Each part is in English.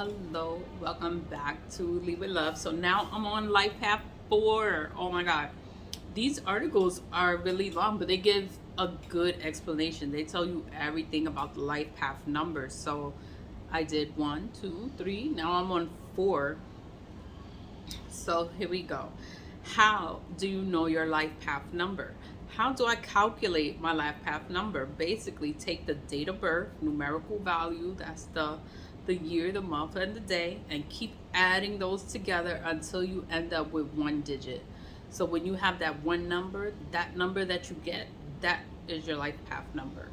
Hello, welcome back to Lead with Love. So now I'm on Life Path 4. Oh my God. These articles are really long, but they give a good explanation. They tell you everything about the life path numbers. So I did 1, 2, 3. Now I'm on 4. So here we go. How do you know your life path number? How do I calculate my life path number? Basically, take the date of birth, numerical value, that's the year, the month, and the day, and keep adding those together until you end up with one digit. So when you have that number that you get, that is your life path number.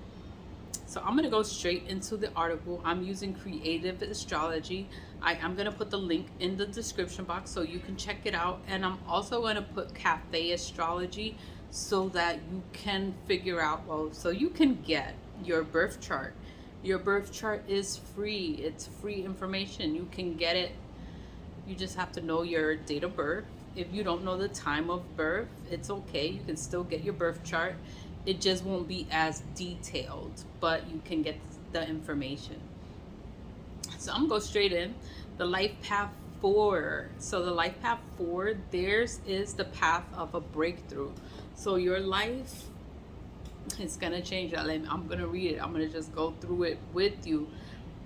So I'm going to go straight into the article. I'm using Creative Astrology. I'm going to put the link in the description box so you can check it out. And I'm also going to put Cafe Astrology so that you can figure out, so you can get your birth chart. Your birth chart is free. It's free information. You can get it. You just have to know your date of birth. If you don't know the time of birth, it's okay. You can still get your birth chart. It just won't be as detailed, but you can get the information. So I'm gonna go straight in. The life path 4. So the life path 4, theirs is the path of a breakthrough. So your life is gonna change. I'm gonna read it. I'm gonna just go through it with you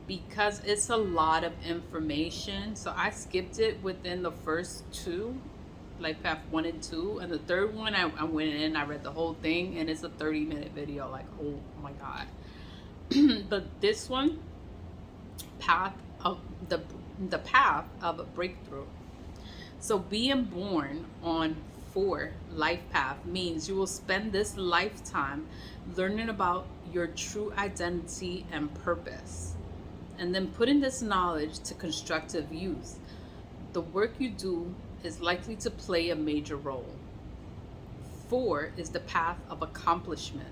because it's a lot of information. So I skipped it within the first two, Life Path 1 and 2, and the third one I went in, I read the whole thing, and it's a 30-minute video. Like, oh my God. But this one, path of the path of a breakthrough. So being born on 4 life path means you will spend this lifetime learning about your true identity and purpose, and then putting this knowledge to constructive use. The work you do is likely to play a major role. 4 is the path of accomplishment.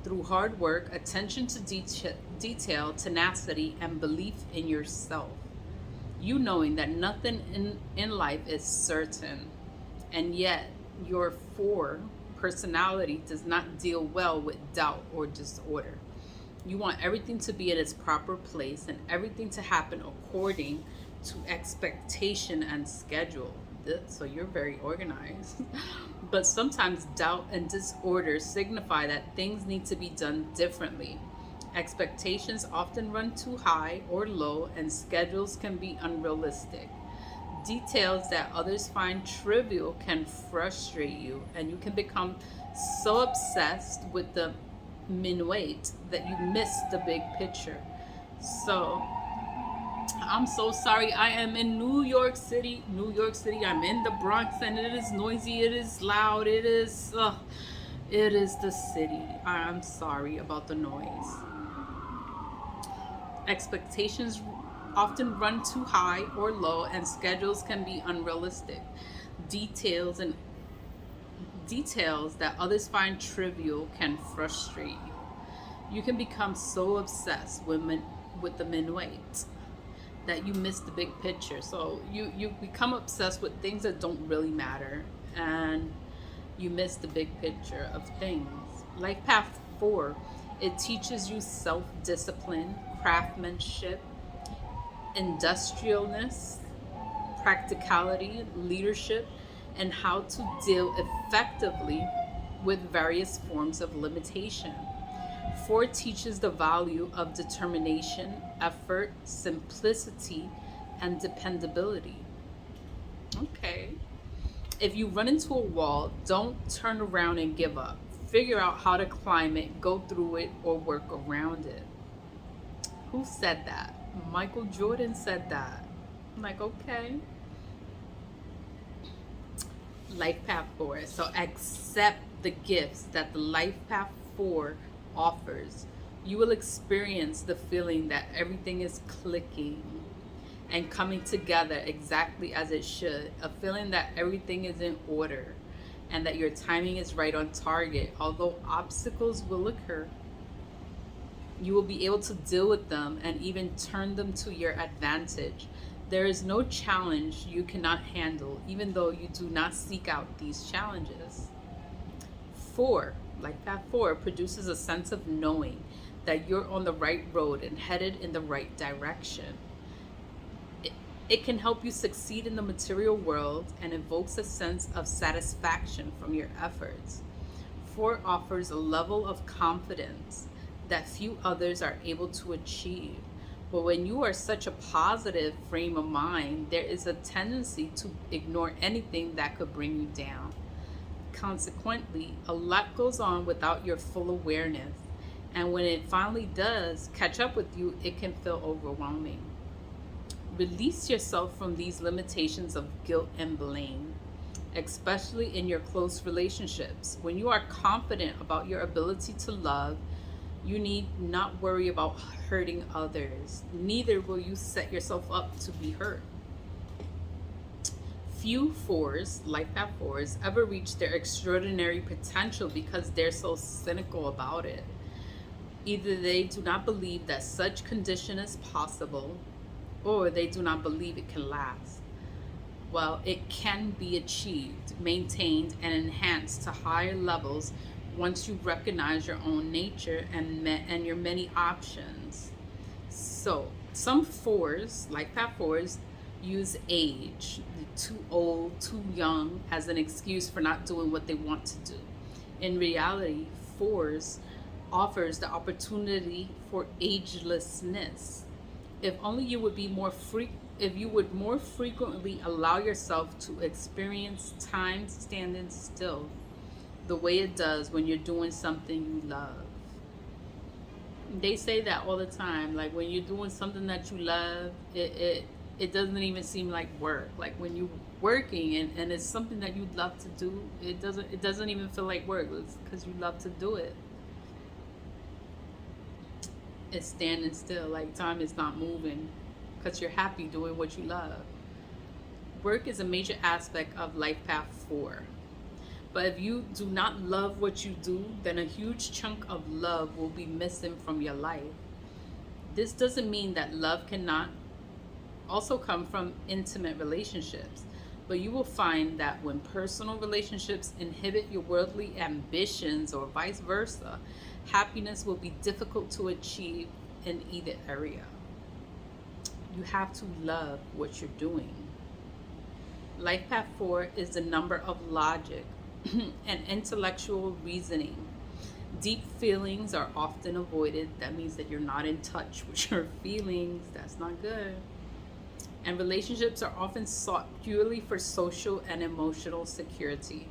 Through hard work, attention to detail, tenacity, and belief in yourself. You knowing that nothing in life is certain, and yet your 4 personality does not deal well with doubt or disorder. You want everything to be in its proper place and everything to happen according to expectation and schedule. So you're very organized. But sometimes doubt and disorder signify that things need to be done differently. Expectations often run too high or low, and schedules can be unrealistic. Details that others find trivial can frustrate you, and you can become so obsessed with the minuet that you miss the big picture. So I'm so sorry. I am in New York City. I'm in the Bronx, and it is noisy. It is loud. It is the city. I'm sorry about the noise. Expectations often run too high or low, and schedules can be unrealistic. Details that others find trivial can frustrate you. You can become so obsessed with the minuet that you miss the big picture. So you become obsessed with things that don't really matter, and you miss the big picture of things. Life Path 4, it teaches you self-discipline, craftsmanship, industrialness, practicality, leadership, and how to deal effectively with various forms of limitation. 4 teaches the value of determination, effort, simplicity, and dependability. Okay. If you run into a wall, don't turn around and give up. Figure out how to climb it, go through it, or work around it. Who said that? Michael Jordan said that. I'm like, okay. Life Path 4. So accept the gifts that the Life Path 4 offers. You will experience the feeling that everything is clicking and coming together exactly as it should. A feeling that everything is in order and that your timing is right on target. Although obstacles will occur, you will be able to deal with them and even turn them to your advantage. There is no challenge you cannot handle, even though you do not seek out these challenges. 4, like that 4, produces a sense of knowing that you're on the right road and headed in the right direction. It can help you succeed in the material world and evokes a sense of satisfaction from your efforts. 4 offers a level of confidence that few others are able to achieve. But when you are such a positive frame of mind, there is a tendency to ignore anything that could bring you down. Consequently, a lot goes on without your full awareness, and when it finally does catch up with you, it can feel overwhelming. Release yourself from these limitations of guilt and blame, especially in your close relationships. When you are confident about your ability to love, you need not worry about hurting others. Neither will you set yourself up to be hurt. Few fours, life path fours, ever reach their extraordinary potential because they're so cynical about it. Either they do not believe that such condition is possible, or they do not believe it can last. Well, it can be achieved, maintained, and enhanced to higher levels once you recognize your own nature and your many options. So, some fours, like path fours, use age, too old, too young, as an excuse for not doing what they want to do. In reality, fours offers the opportunity for agelessness. If only you would be more free, if you would more frequently allow yourself to experience time standing still, the way it does when you're doing something you love. They say that all the time. Like when you're doing something that you love, it doesn't even seem like work. Like when you're working and it's something that you love to do, it doesn't even feel like work. It's because you love to do it. It's standing still, like time is not moving because you're happy doing what you love. Work is a major aspect of Life Path 4. But if you do not love what you do, then a huge chunk of love will be missing from your life. This doesn't mean that love cannot also come from intimate relationships, but you will find that when personal relationships inhibit your worldly ambitions or vice versa, happiness will be difficult to achieve in either area. You have to love what you're doing. Life Path 4 is the number of logic and intellectual reasoning. Deep feelings are often avoided. That means that you're not in touch with your feelings. That's not good. And relationships are often sought purely for social and emotional security.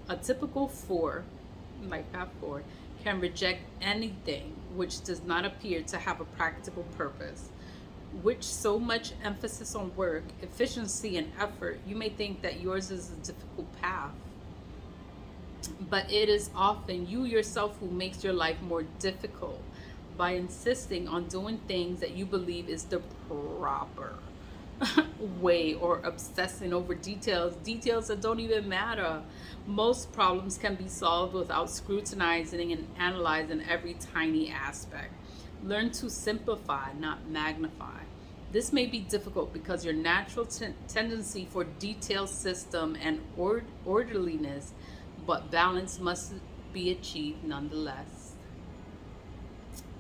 A typical 4, like path 4, can reject anything which does not appear to have a practical purpose. With so much emphasis on work, efficiency, and effort, you may think that yours is a difficult path. But it is often you yourself who makes your life more difficult by insisting on doing things that you believe is the proper way, or obsessing over details that don't even matter. Most problems can be solved without scrutinizing and analyzing every tiny aspect. Learn to simplify, not magnify. This may be difficult because your natural tendency for detailed system and orderliness, but balance must be achieved nonetheless.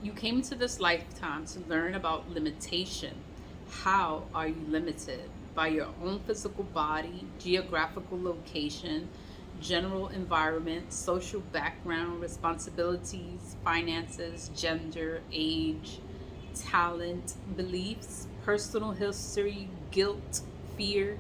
You came to this lifetime to learn about limitation. How are you limited? By your own physical body, geographical location, general environment, social background, responsibilities, finances, gender, age, talent, beliefs, personal history, guilt, fear,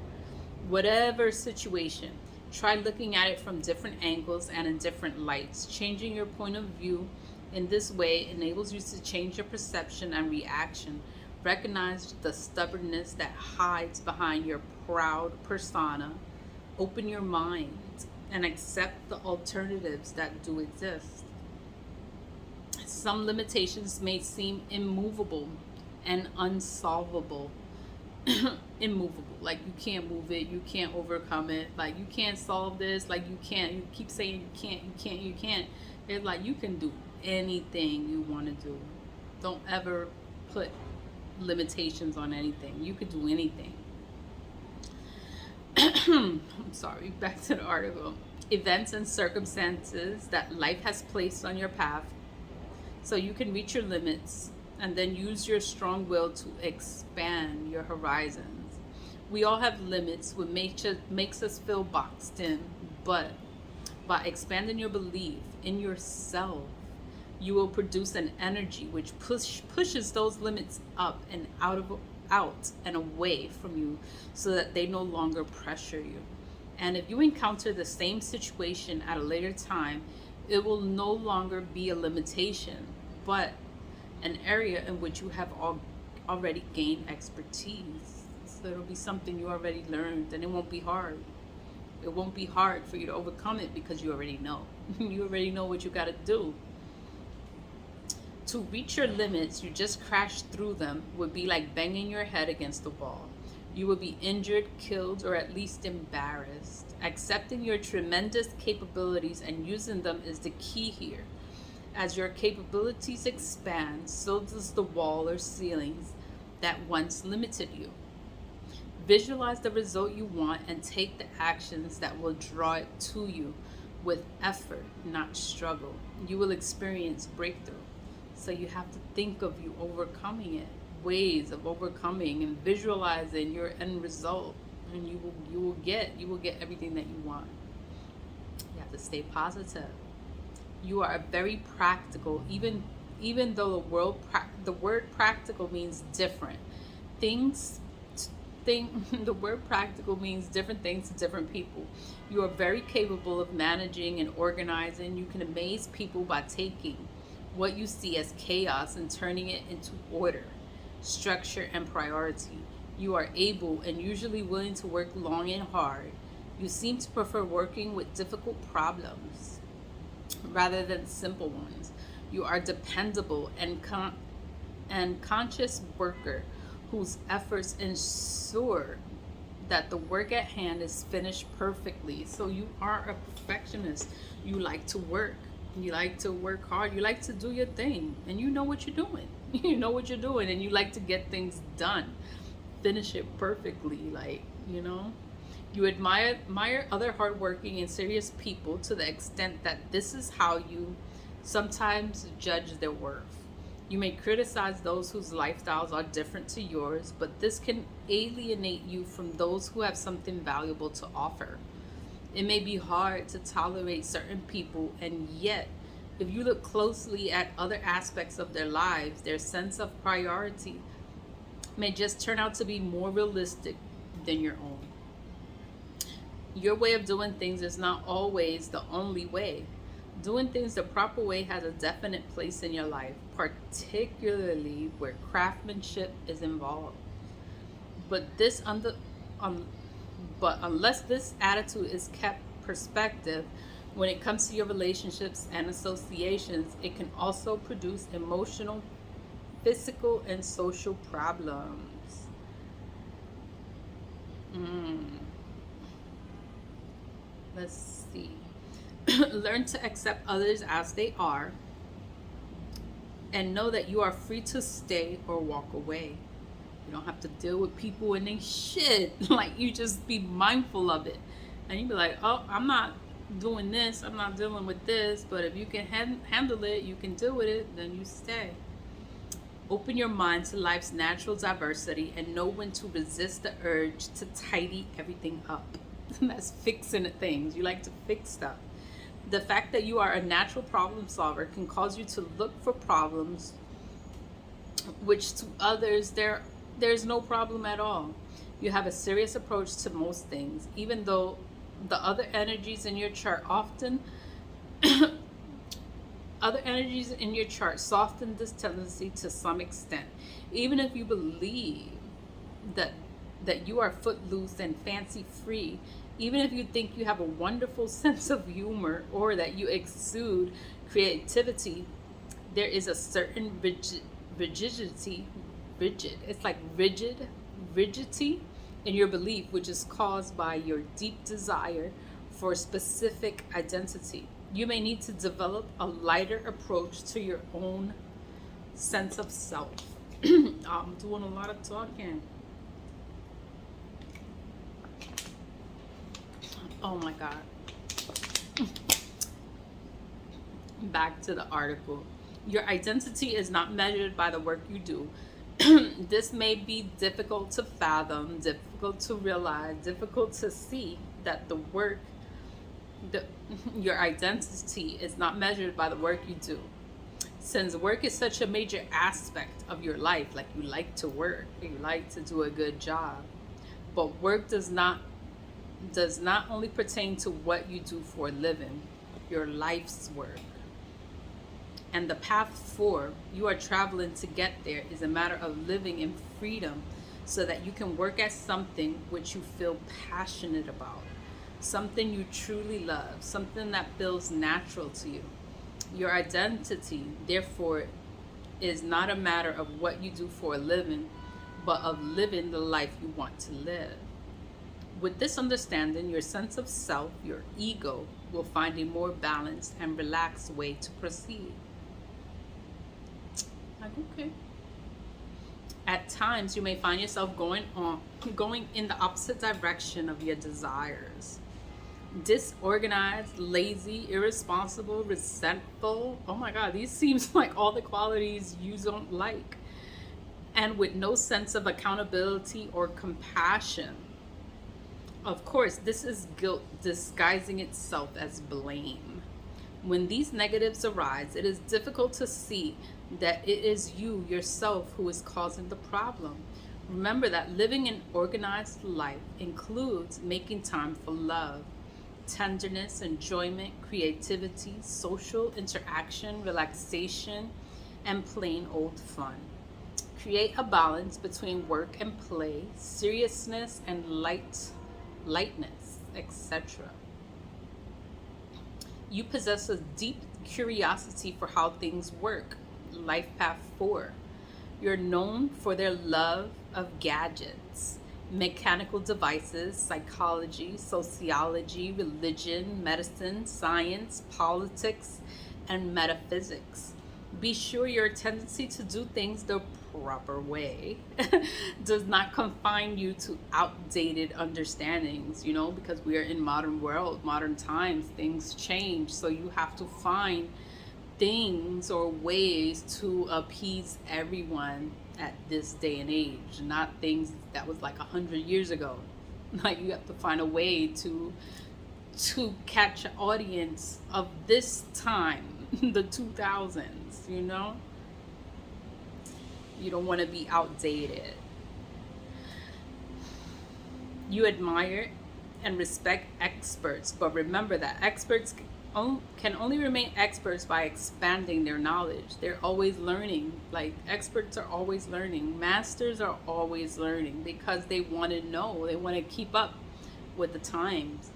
whatever situation. Try looking at it from different angles and in different lights. Changing your point of view in this way enables you to change your perception and reaction. Recognize the stubbornness that hides behind your proud persona. Open your mind and accept the alternatives that do exist. Some limitations may seem immovable and unsolvable. Immovable, like you can't move it, you can't overcome it, like you can't solve this, like you keep saying you can't. It's like you can do anything you want to do. Don't ever put limitations on anything. You could do anything. I'm sorry, back to the article. Events and circumstances that life has placed on your path so you can reach your limits, and then use your strong will to expand your horizons. We all have limits, what makes us feel boxed in, but by expanding your belief in yourself, you will produce an energy which pushes those limits up and out and away from you so that they no longer pressure you. And if you encounter the same situation at a later time, it will no longer be a limitation, but an area in which you have already gained expertise. So it'll be something you already learned, and it won't be hard. It won't be hard for you to overcome it because you already know. You already know what you got to do. To reach your limits, you just crash through them would be like banging your head against the wall. You will be injured, killed, or at least embarrassed. Accepting your tremendous capabilities and using them is the key here. As your capabilities expand, so does the wall or ceilings that once limited you. Visualize the result you want and take the actions that will draw it to you with effort, not struggle. You will experience breakthrough. So you have to think of you overcoming it, ways of overcoming and visualizing your end result, and you will get everything that you want. You have to stay positive. You are very practical, even though the word practical means different things. The word practical means different things to different people. You are very capable of managing and organizing. You can amaze people by taking what you see as chaos and turning it into order, structure, and priority. You are able and usually willing to work long and hard. You seem to prefer working with difficult problems rather than simple ones. You are dependable and conscious worker whose efforts ensure that the work at hand is finished perfectly. So you are a perfectionist. You like to work. You like to work hard. You like to do your thing. And you know what you're doing. You know what you're doing. And you like to get things done. Finish it perfectly. You admire other hardworking and serious people to the extent that this is how you sometimes judge their worth. You may criticize those whose lifestyles are different to yours, but this can alienate you from those who have something valuable to offer. It may be hard to tolerate certain people, and yet, if you look closely at other aspects of their lives, their sense of priority may just turn out to be more realistic than your own. Your way of doing things is not always the only way. Doing things the proper way has a definite place in your life, particularly where craftsmanship is involved. But unless this attitude is kept perspective when it comes to your relationships and associations, it can also produce emotional, physical, and social problems. Let's see. Learn to accept others as they are and know that you are free to stay or walk away. You don't have to deal with people and they shit. Like, you just be mindful of it. And you be like, oh, I'm not doing this. I'm not dealing with this. But if you can handle it, you can deal with it, then you stay. Open your mind to life's natural diversity and know when to resist the urge to tidy everything up. That's fixing things. You like to fix stuff. The fact that you are a natural problem solver can cause you to look for problems which to others there's no problem at all. You have a serious approach to most things, even though the other energies in your chart soften this tendency to some extent. Even if you believe that you are footloose and fancy free, even if you think you have a wonderful sense of humor or that you exude creativity, there is a certain rigidity in your belief, which is caused by your deep desire for a specific identity. You may need to develop a lighter approach to your own sense of self. I'm doing a lot of talking. Oh my God. Back to the article. Your identity is not measured by the work you do, This may be difficult to fathom, difficult to realize, difficult to see that the work, the, your identity is not measured by the work you do. Since work is such a major aspect of your life, like you like to work, you like to do a good job, but work does not only pertain to what you do for a living, your life's work. And the path for you are traveling to get there is a matter of living in freedom so that you can work at something which you feel passionate about, something you truly love, something that feels natural to you. Your identity, therefore, is not a matter of what you do for a living, but of living the life you want to live. With this understanding, your sense of self, your ego, will find a more balanced and relaxed way to proceed. Like, okay. At times, you may find yourself going in the opposite direction of your desires. Disorganized, lazy, irresponsible, resentful. Oh my God, these seems like all the qualities you don't like. And with no sense of accountability or compassion. Of course, this is guilt disguising itself as blame. When these negatives arise, it is difficult to see that it is you yourself who is causing the problem. Remember that living an organized life includes making time for love, tenderness, enjoyment, creativity, social interaction, relaxation, and plain old fun. Create a balance between work and play, seriousness and lightness, etc. You possess a deep curiosity for how things work. Life Path 4. You're known for their love of gadgets, mechanical devices, psychology, sociology, religion, medicine, science, politics, and metaphysics. Be sure your tendency to do things the proper way does not confine you to outdated understandings, because we are in modern world, modern times, things change. So you have to find things or ways to appease everyone at this day and age, not things that was like 100 years ago. Like, you have to find a way to catch an audience of this time, the 2000s. You don't want to be outdated. You admire and respect experts, but remember that experts can only remain experts by expanding their knowledge. They're always learning. Like, experts are always learning. Masters are always learning because they want to know. They want to keep up with the times.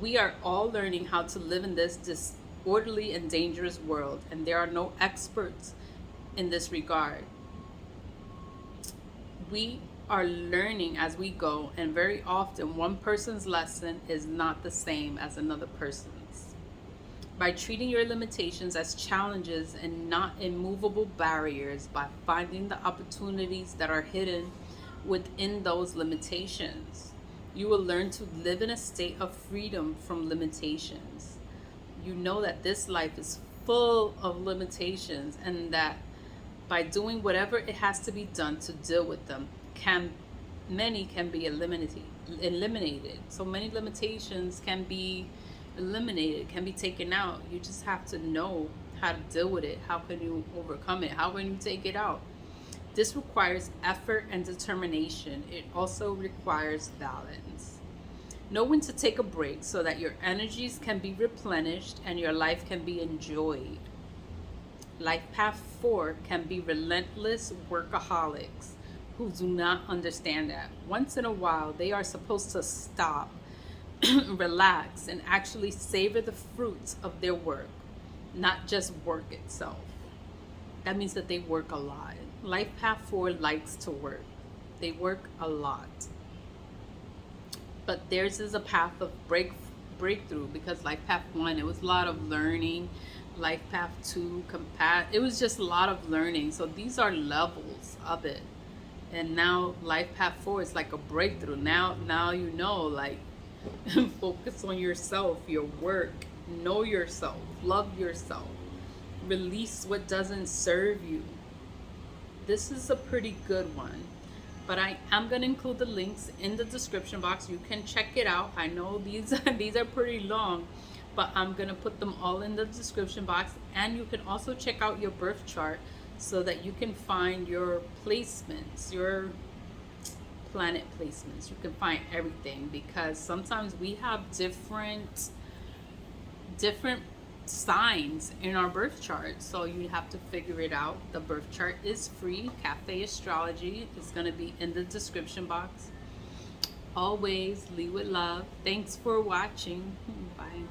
We are all learning how to live in this disorderly and dangerous world, and there are no experts in this regard. We are learning as we go, and very often one person's lesson is not the same as another person's. By treating your limitations as challenges and not immovable barriers, by finding the opportunities that are hidden within those limitations, you will learn to live in a state of freedom from limitations. You know that this life is full of limitations, and that by doing whatever it has to be done to deal with them, many can be eliminated. So many limitations can be eliminated, can be taken out. You just have to know how to deal with it. How can you overcome it? How can you take it out? This requires effort and determination. It also requires balance. Know when to take a break so that your energies can be replenished and your life can be enjoyed. Life Path 4 can be relentless workaholics who do not understand that. Once in a while, they are supposed to stop, relax, and actually savor the fruits of their work, not just work itself. That means that they work a lot. Life Path 4 likes to work. They work a lot. But theirs is a path of breakthrough, because Life Path 1, it was a lot of learning. Life Path 2, it was just a lot of learning. So these are levels of it. And now Life Path 4 is like a breakthrough. Now like, focus on yourself, your work, know yourself, love yourself, release what doesn't serve you. this is a pretty good one. But I am going to include the links in the description box. You can check it out. I know these these are pretty long, but I'm going to put them all in the description box. And you can also check out your birth chart so that you can find your placements, your planet placements. You can find everything, because sometimes we have different signs in our birth chart, so you have to figure it out. The birth chart is free. Cafe Astrology is going to be in the description box. Always lead with love. Thanks for watching. Bye.